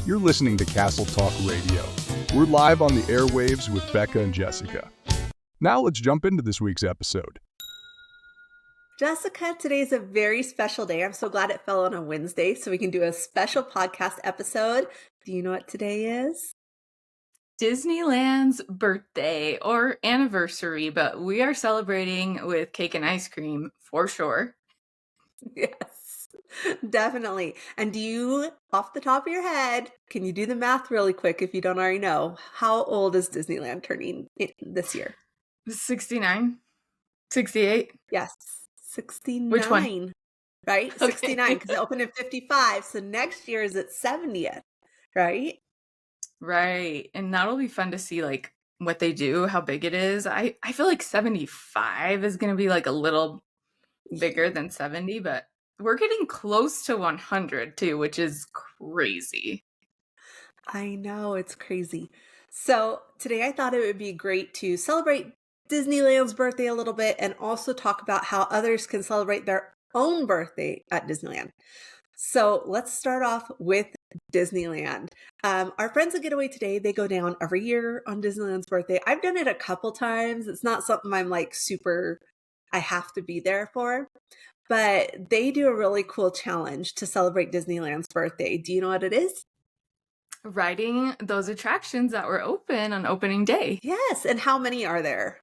You're listening to Castle Talk Radio. We're live on the airwaves with Becca and Jessica. Now let's jump into this week's episode. Jessica, today is a very special day. I'm so glad it fell on a Wednesday so we can do a special podcast episode. Do you know what today is? Disneyland's birthday or anniversary, but we are celebrating with cake and ice cream for sure. Yes, definitely. And do you, off the top of your head, can you do the math really quick if you don't already know? How old is Disneyland turning this year? 69? 68? Yes, 69. Which one? Right? Okay. 69, because it opened in 55. So next year is its 70th, right? Right. And that'll be fun to see like what they do, how big it is. I feel like 75 is going to be like a little bigger than 70, but we're getting close to 100 too, which is crazy. I know, it's crazy. So today I thought it would be great to celebrate Disneyland's birthday a little bit and also talk about how others can celebrate their own birthday at Disneyland. So let's start off with Disneyland. Our friends at Getaway Today, they go down every year on Disneyland's birthday. I've done it a couple times. It's not something I'm like I have to be there for, but they do a really cool challenge to celebrate Disneyland's birthday. Do you know what it is? Riding those attractions that were open on opening day. Yes. And how many are there?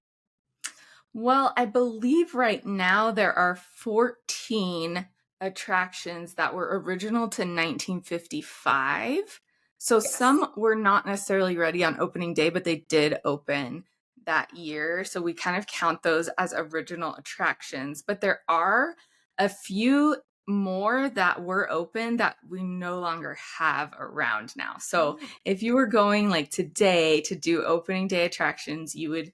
Well, I believe right now there are 14 attractions that were original to 1955. So Yes. Some were not necessarily ready on opening day, but they did open that year. So we kind of count those as original attractions. But there are a few more that were open that we no longer have around now. So if you were going like today to do opening day attractions, you would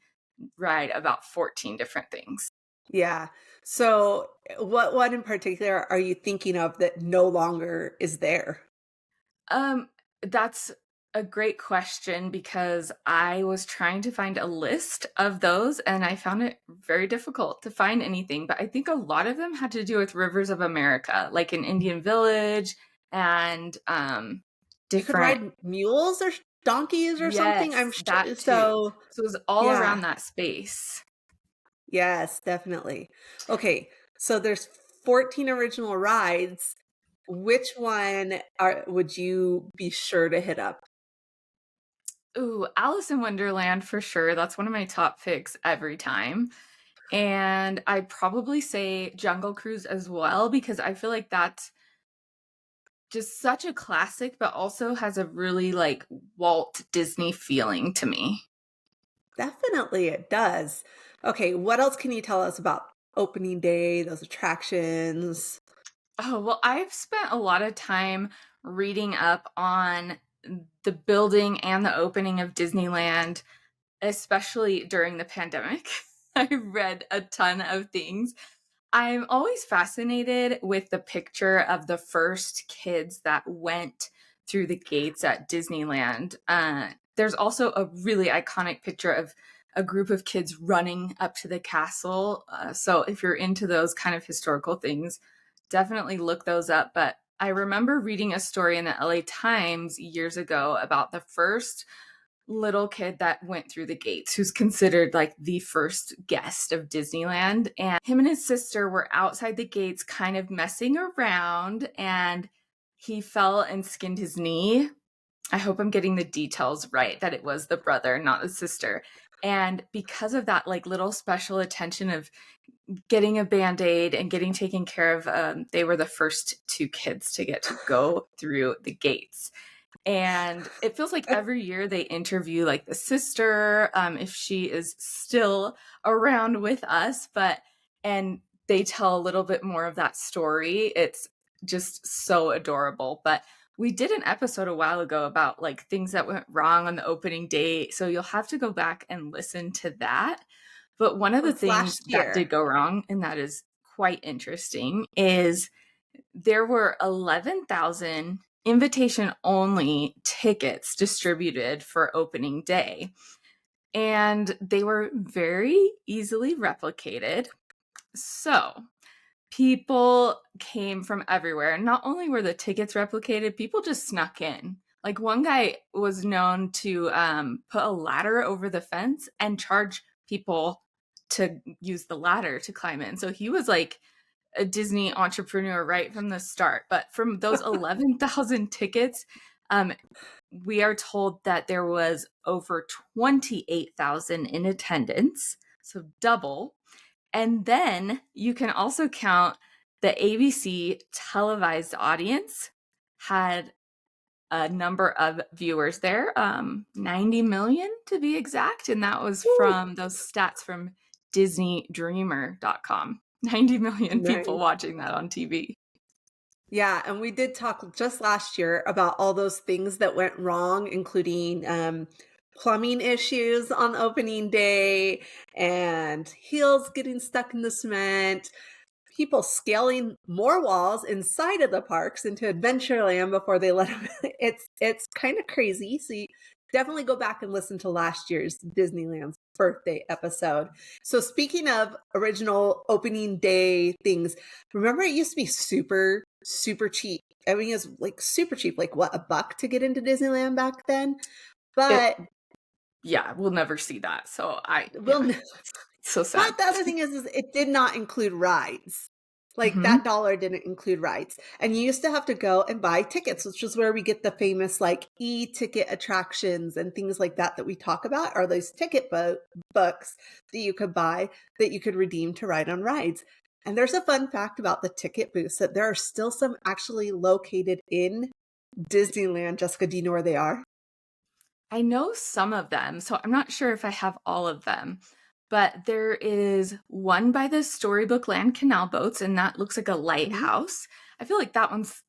ride about 14 different things. Yeah. So what one in particular are you thinking of that no longer is there? That's a great question because I was trying to find a list of those and I found it very difficult to find anything. But I think a lot of them had to do with Rivers of America, like in Indian Village and different. You could ride mules or donkeys or something. I'm Yes, that sure. too. So So it was all yeah. around that space. Yes, definitely. Okay. So there's 14 original rides. Which one would you be sure to hit up? Ooh, Alice in Wonderland for sure. That's one of my top picks every time. And I'd probably say Jungle Cruise as well, because I feel like that's just such a classic, but also has a really like Walt Disney feeling to me. Definitely it does. Okay. What else can you tell us about opening day, those attractions? Oh, well, I've spent a lot of time reading up on the building and the opening of Disneyland, especially during the pandemic. I read a ton of things. I'm always fascinated with the picture of the first kids that went through the gates at Disneyland. There's also a really iconic picture of a group of kids running up to the castle. So if you're into those kind of historical things, definitely look those up. But I remember reading a story in the LA Times years ago about the first little kid that went through the gates, who's considered like the first guest of Disneyland. And him and his sister were outside the gates kind of messing around and he fell and skinned his knee. I hope I'm getting the details right, that it was the brother, not the sister. And because of that, like little special attention of getting a Band-Aid and getting taken care of, they were the first two kids to get to go through the gates. And it feels like every year they interview like the sister, if she is still around with us, and they tell a little bit more of that story. It's just so adorable. But we did an episode a while ago about like things that went wrong on the opening day. So you'll have to go back and listen to that. But one of the things that did go wrong, and that is quite interesting, is there were 11,000 invitation only tickets distributed for opening day. And they were very easily replicated. So people came from everywhere. And not only were the tickets replicated, people just snuck in. Like one guy was known to put a ladder over the fence and charge people to use the ladder to climb in. So he was like a Disney entrepreneur right from the start. But from those 11,000 tickets, we are told that there was over 28,000 in attendance, so double. And then you can also count the ABC televised audience had a number of viewers there, 90 million to be exact. And that was from those stats from DisneyDreamer.com. 90 million people Nice. watching that on TV. Yeah, and we did talk just last year about all those things that went wrong, including plumbing issues on opening day and heels getting stuck in the cement, people scaling more walls inside of the parks into Adventureland before they let them. It's kind of crazy. So you definitely go back and listen to last year's Disneyland's birthday episode. So speaking of original opening day things, remember it used to be super, super cheap. I mean, it's like super cheap, like what, $1 to get into Disneyland back then? But Yeah, we'll never see that. So we'll, so sad. but the other thing is it did not include rides. Like Mhm. that dollar didn't include rides. And you used to have to go and buy tickets, which is where we get the famous like e-ticket attractions and things like that we talk about, are those ticket books that you could buy that you could redeem to ride on rides. And there's a fun fact about the ticket booths that there are still some actually located in Disneyland. Jessica, do you know where they are? I know some of them, so I'm not sure if I have all of them. But there is one by the Storybook Land canal boats, and that looks like a lighthouse. I feel like that one's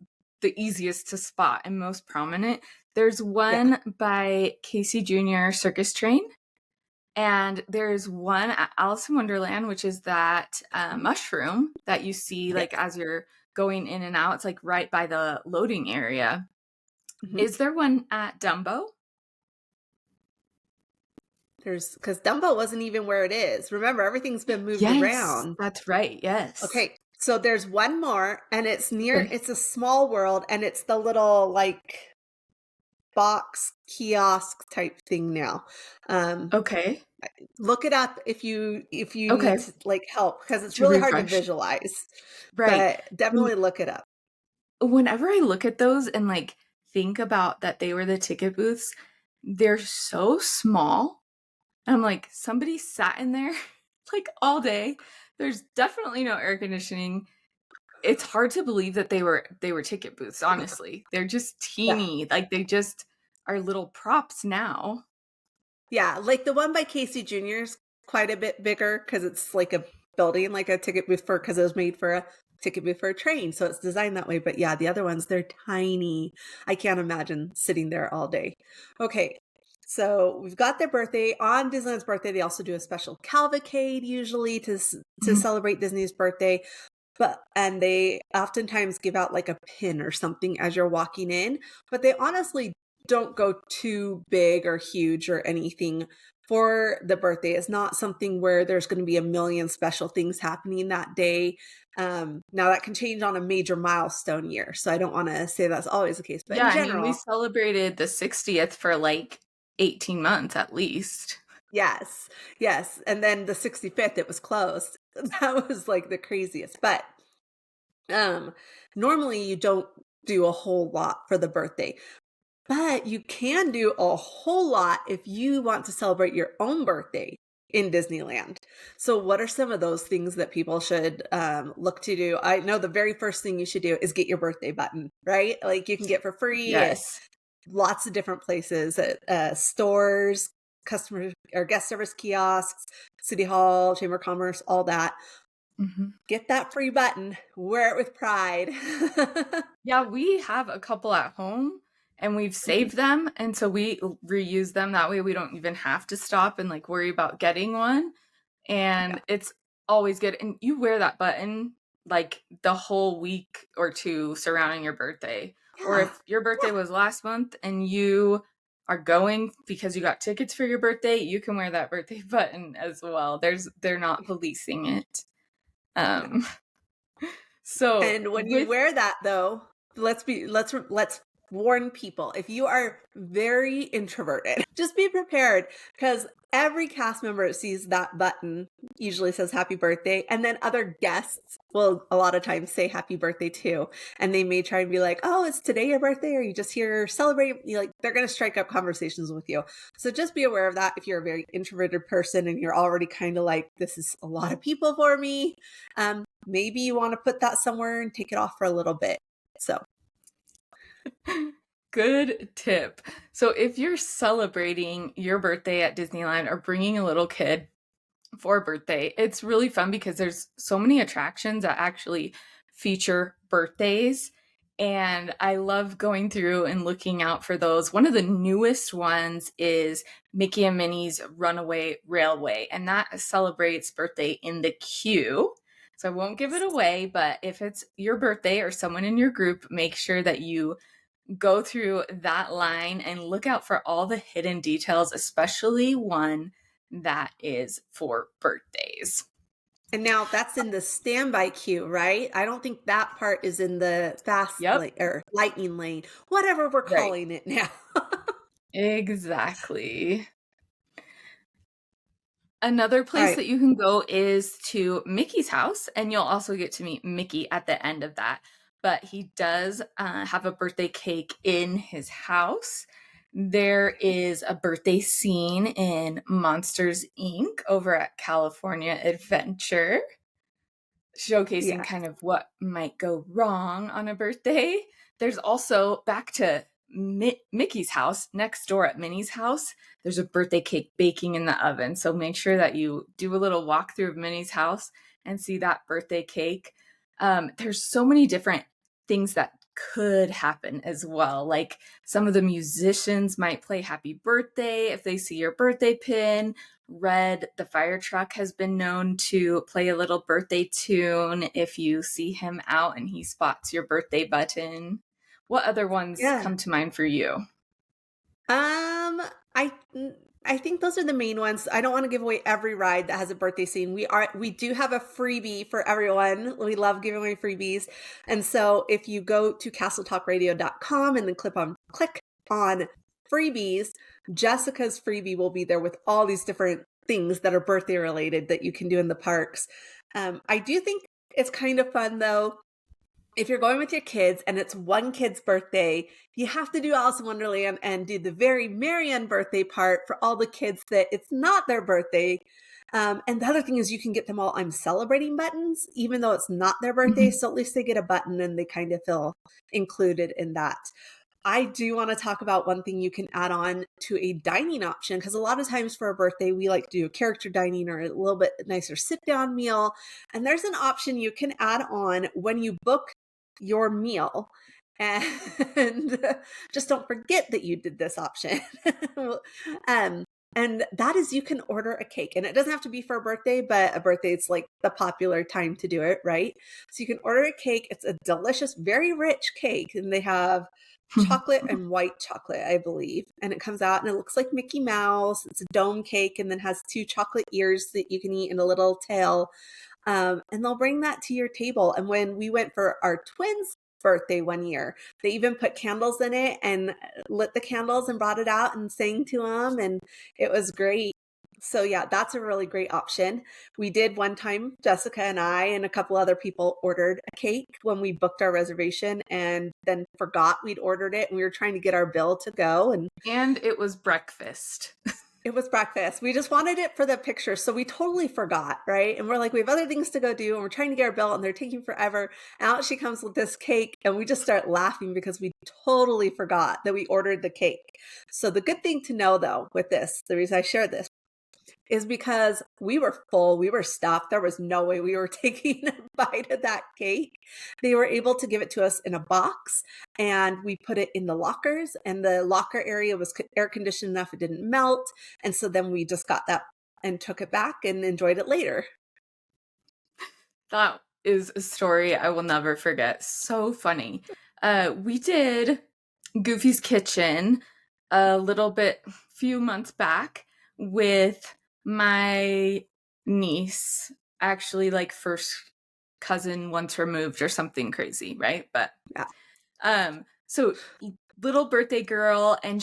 the easiest to spot and most prominent. There's one by Casey Jr. Circus Train, and there's one at Alice in Wonderland, which is that mushroom that you see like as you're going in and out. It's like right by the loading area. Mhm. Is there one at Dumbo? Because Dumbo wasn't even where it is. Remember, everything's been moved Yes, around. that's right. Yes. Okay, so there's one more, and it's near, Okay. it's a small world, and it's the little like box kiosk type thing now. Okay. Look it up if you Okay. need to like help, because it's To really hard to refresh. visualize. Right. But definitely look it up. Whenever I look at those and like think about that they were the ticket booths, they're so small. I'm like, somebody sat in there like all day. There's definitely no air conditioning. It's hard to believe that they were ticket booths, honestly. They're just teeny. Like they just are little props now. Yeah, like the one by Casey Jr. is quite a bit bigger because it's like a building, like a ticket booth for, because it was made for a ticket booth for a train. So it's designed that way. But yeah, the other ones, they're tiny. I can't imagine sitting there all day. Okay, so we've got their birthday. On Disneyland's birthday, they also do a special cavalcade usually to celebrate Disney's birthday. And they oftentimes give out like a pin or something as you're walking in, but they honestly don't go too big or huge or anything for the birthday. It's not something where there's going to be a million special things happening that day. Now that can change on a major milestone year, so I don't want to say that's always the case, but Yeah, in I mean, we general, celebrated the 60th for like 18 months at least. yes, yes. And then the 65th, it was closed. That was like the craziest. But normally you don't do a whole lot for the birthday. But you can do a whole lot if you want to celebrate your own birthday in Disneyland. So what are some of those things that people should look to do? I know the very first thing you should do is get your birthday button, right? Like you can get for free at Yes. lots of different places, at stores, customer or guest service kiosks, City Hall, Chamber of Commerce, all that. Mhm. Get that free button, wear it with pride. Yeah, we have a couple at home and we've saved them. And so we reuse them. That way we don't even have to stop and like worry about getting one. And it's always good. And you wear that button like the whole week or two surrounding your birthday. Or Yeah. if your birthday was last month and you are going because you got tickets for your birthday, you can wear that birthday button as well. They're not policing it. So And when you with wear that though, let's warn people, if you are very introverted, just be prepared because every cast member sees that button, usually says happy birthday, and then other guests will a lot of times say happy birthday too. And they may try and be like, oh, is today your birthday? Or you just here celebrating? Like, they're going to strike up conversations with you. So just be aware of that if you're a very introverted person and you're already kind of like, this is a lot of people for me. Maybe you want to put that somewhere and take it off for a little bit. So Good tip. So if you're celebrating your birthday at Disneyland or bringing a little kid for a birthday, it's really fun because there's so many attractions that actually feature birthdays. And I love going through and looking out for those. One of the newest ones is Mickey and Minnie's Runaway Railway, and that celebrates birthday in the queue. So I won't give it away, but if it's your birthday or someone in your group, make sure that you go through that line and look out for all the hidden details, especially one that is for birthdays. and now that's in the standby queue, right? I don't think that part is in the fast lane or lightning lane, whatever we're calling it now. Exactly. Another place that you can go is to Mickey's house, and you'll also get to meet Mickey at the end of that. But he does have a birthday cake in his house. There is a birthday scene in Monsters, Inc. over at California Adventure, showcasing kind of what might go wrong on a birthday. There's also, back to Mickey's house, next door at Minnie's house, there's a birthday cake baking in the oven. So make sure that you do a little walkthrough of Minnie's house and see that birthday cake. There's so many different things that could happen as well. Like some of the musicians might play happy birthday if they see your birthday pin. Red, the fire truck, has been known to play a little birthday tune if you see him out and he spots your birthday button. What other ones come to mind for you? I think those are the main ones. I don't want to give away every ride that has a birthday scene. We do have a freebie for everyone. We love giving away freebies. And so if you go to castletalkradio.com and then click on freebies, Jessica's freebie will be there with all these different things that are birthday related that you can do in the parks. I do think it's kind of fun though. If you're going with your kids and it's one kid's birthday, you have to do Alice in Wonderland and do the very Marianne birthday part for all the kids that it's not their birthday. And the other thing is you can get them all I'm celebrating buttons, even though it's not their birthday. So at least they get a button and they kind of feel included in that. I do want to talk about one thing you can add on to a dining option, because a lot of times for a birthday, we like to do a character dining or a little bit nicer sit down meal. And there's an option you can add on when you book your meal. And just don't forget that you did this option. And that is you can order a cake, and it doesn't have to be for a birthday, but a birthday it's like the popular time to do it, right? So you can order a cake. It's a delicious, very rich cake, and they have chocolate and white chocolate, I believe. And it comes out and it looks like Mickey Mouse. It's a dome cake and then has 2 chocolate ears that you can eat and a little tail. And they'll bring that to your table. And when we went for our twins' birthday one year, they even put candles in it and lit the candles and brought it out and sang to them. And it was great. So yeah, that's a really great option. We did one time, Jessica and I and a couple other people ordered a cake when we booked our reservation and then forgot we'd ordered it. And we were trying to get our bill to go. And it was breakfast. It was breakfast. We just wanted it for the picture. So we totally forgot, right? And we're like, we have other things to go do. And we're trying to get our bill and they're taking forever. And out she comes with this cake. And we just start laughing because we totally forgot that we ordered the cake. So the good thing to know though, with this, the reason I shared this, is because we were full, we were stuffed. There was no way we were taking a bite of that cake. They were able to give it to us in a box and we put it in the lockers, and the locker area was air conditioned enough it didn't melt. And so then we just got that and took it back and enjoyed it later. That is a story I will never forget. So funny. We did Goofy's Kitchen few months back with my niece, actually like first cousin once removed or something crazy, right? But yeah. So little birthday girl, and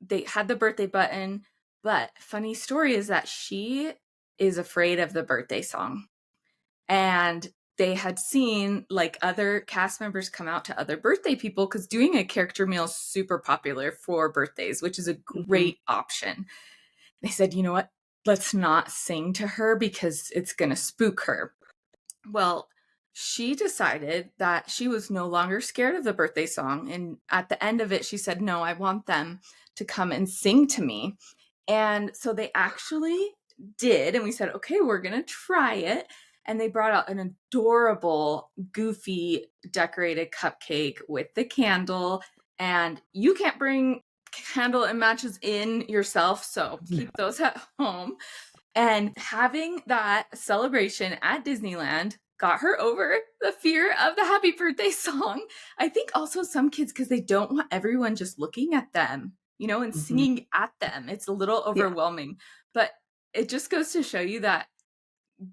they had the birthday button, but funny story is that she is afraid of the birthday song. And they had seen like other cast members come out to other birthday people, because doing a character meal is super popular for birthdays, which is a great option. They said, you know what? Let's not sing to her because it's going to spook her. Well, she decided that she was no longer scared of the birthday song. And at the end of it, she said, no, I want them to come and sing to me. And so they actually did. And we said, okay, we're going to try it. And they brought out an adorable, goofy, decorated cupcake with the candle. And you can't bring candle and matches in yourself, so keep those at home. And having that celebration at Disneyland got her over the fear of the happy birthday song. I think also some kids, because they don't want everyone just looking at them, and singing at them. It's a little overwhelming. But it just goes to show you that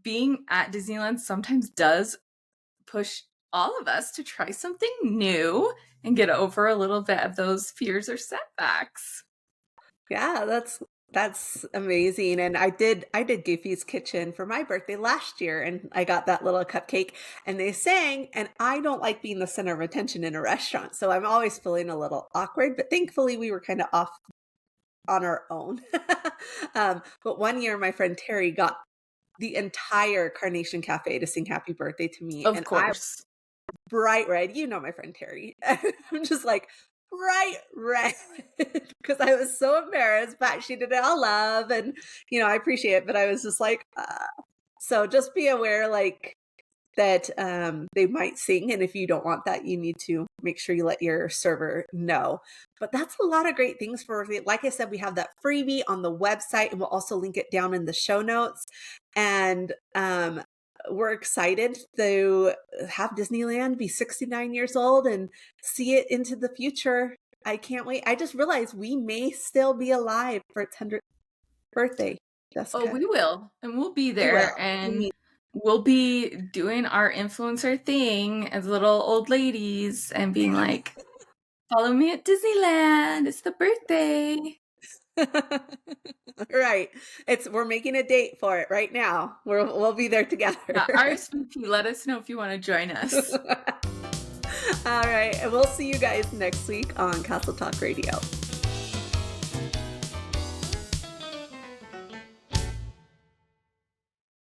being at Disneyland sometimes does push all of us to try something new and get over a little bit of those fears or setbacks. Yeah, that's amazing. And I did Goofy's Kitchen for my birthday last year, and I got that little cupcake, and they sang, and I don't like being the center of attention in a restaurant, so I'm always feeling a little awkward, but thankfully we were kind of off on our own. But one year my friend Terry got the entire Carnation Cafe to sing happy birthday to me. Of course. Bright red. You know my friend Terry. I'm just like bright red because I was so embarrassed, but she did it all love, and I appreciate it, but I was just like, so just be aware like that they might sing, and if you don't want that, you need to make sure you let your server know. But that's a lot of great things for, like I said, we have that freebie on the website, and we'll also link it down in the show notes. And we're excited to have Disneyland be 69 years old and see it into the future. I can't wait. I just realized we may still be alive for its 100th birthday, Jessica. Oh, we will. And we'll be there. And we'll be doing our influencer thing as little old ladies and being like, follow me at Disneyland. It's the birthday. Right. We're making a date for it right now. We'll be there together. RSVP, let us know if you want to join us. All right. And we'll see you guys next week on Castle Talk Radio.